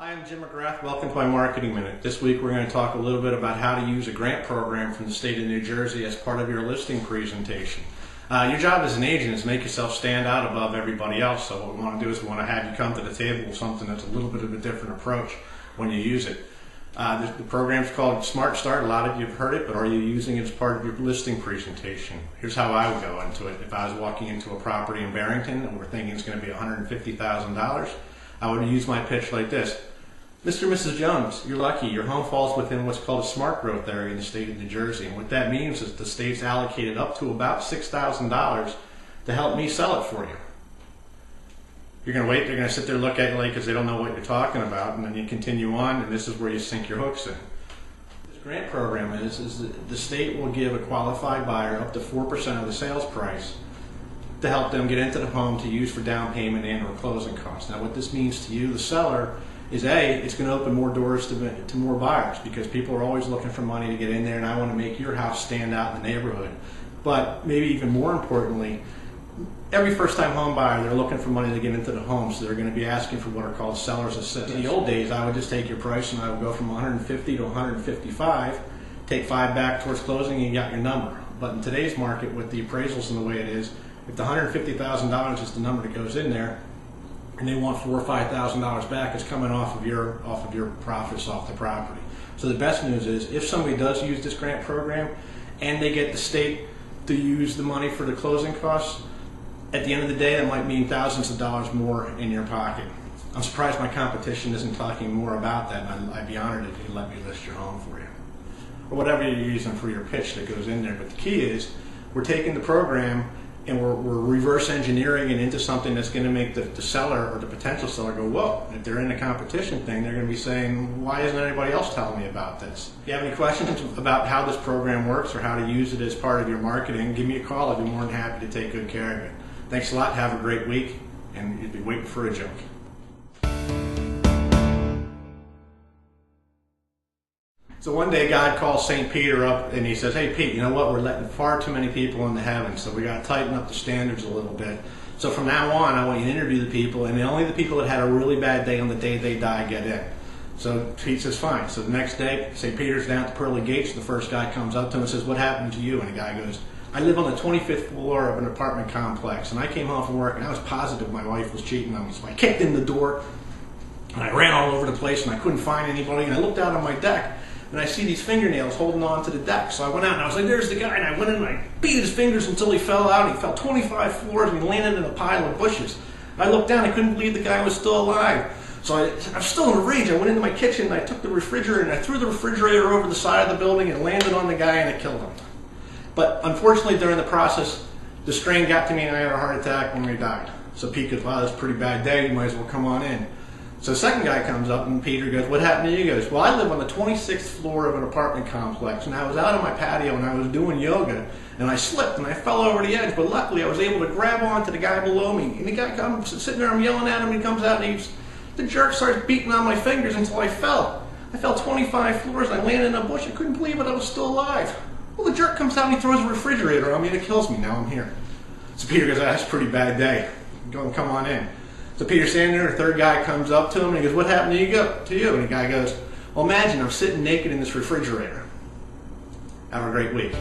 Hi, I'm Jim McGrath. Welcome to my Marketing Minute. This week we're going to talk a little bit about how to use a grant program from the state of New Jersey as part of your listing presentation. Your job as an agent is to make yourself stand out above everybody else. So what we want to do is we want to have you come to the table with something that's a little bit of a different approach when you use it. The program's called Smart Start. A lot of you have heard it, but are you using it as part of your listing presentation? Here's how I would go into it. If I was walking into a property in Barrington and we're thinking it's going to be $150,000, I would use my pitch like this. Mr. and Mrs. Jones, you're lucky. Your home falls within what's called a smart growth area in the state of New Jersey. And what that means is the state's allocated up to about $6,000 to help me sell it for you. You're going to wait. They're going to sit there and look at you like because they don't know what you're talking about. And then you continue on, and this is where you sink your hooks in. This grant program is that the state will give a qualified buyer up to 4% of the sales price to help them get into the home to use for down payment and or closing costs. Now what this means to you, the seller, is it's going to open more doors to more buyers because people are always looking for money to get in there, and I want to make your house stand out in the neighborhood. But maybe even more importantly, every first-time home buyer, they're looking for money to get into the home, so they're going to be asking for what are called seller's assistance. In the old days, I would just take your price and I would go from 150 to 155, take 5 back towards closing, and you got your number. But in today's market, with the appraisals and the way it is, if the $150,000 is the number that goes in there, and they want $4,000 or $5,000 back, it's coming off of your profits off the property. So the best news is, if somebody does use this grant program, and they get the state to use the money for the closing costs, at the end of the day, that might mean thousands of dollars more in your pocket. I'm surprised my competition isn't talking more about that, and I'd be honored if you'd let me list your home for you, or whatever you're using for your pitch that goes in there. But the key is, we're taking the program and we're reverse engineering it into something that's going to make the seller or the potential seller go, whoa. If they're in the competition thing, they're going to be saying, why isn't anybody else telling me about this? If you have any questions about how this program works or how to use it as part of your marketing, give me a call. I'd be more than happy to take good care of it. Thanks a lot. Have a great week, and you'll be waiting for a joke. So one day God calls St. Peter up and he says, hey Pete, you know what, we're letting far too many people into heaven, so we got to tighten up the standards a little bit. So from now on, I want you to interview the people, and only the people that had a really bad day on the day they die get in. So Pete says, fine. So the next day, St. Peter's down at the pearly gates, the first guy comes up to him and says, what happened to you? And the guy goes, I live on the 25th floor of an apartment complex, and I came home from work and I was positive my wife was cheating on me. So I kicked in the door and I ran all over the place and I couldn't find anybody, and I looked out on my deck and I see these fingernails holding on to the deck. So I went out and I was like, there's the guy. And I went in and I beat his fingers until he fell out. And he fell 25 floors and he landed in a pile of bushes. I looked down, I couldn't believe the guy was still alive. So I was still in a rage. I went into my kitchen and I took the refrigerator and I threw the refrigerator over the side of the building and landed on the guy, and it killed him. But unfortunately, during the process, the strain got to me and I had a heart attack when we died. So Pete goes, wow, that's a pretty bad day. You might as well come on in. So the second guy comes up and Peter goes, what happened to you? He goes, well, I live on the 26th floor of an apartment complex, and I was out on my patio and I was doing yoga, and I slipped and I fell over the edge, but luckily I was able to grab onto the guy below me. And the guy comes sitting there, I'm yelling at him, and he comes out and the jerk starts beating on my fingers until I fell. I fell 25 floors and I landed in a bush. I couldn't believe it, I was still alive. Well, the jerk comes out and he throws a refrigerator on me and it kills me. Now I'm here. So Peter goes, that's a pretty bad day. Go and come on in. So Peter's standing there, the third guy comes up to him and he goes, what happened to you? And the guy goes, well, imagine I'm sitting naked in this refrigerator. Have a great week.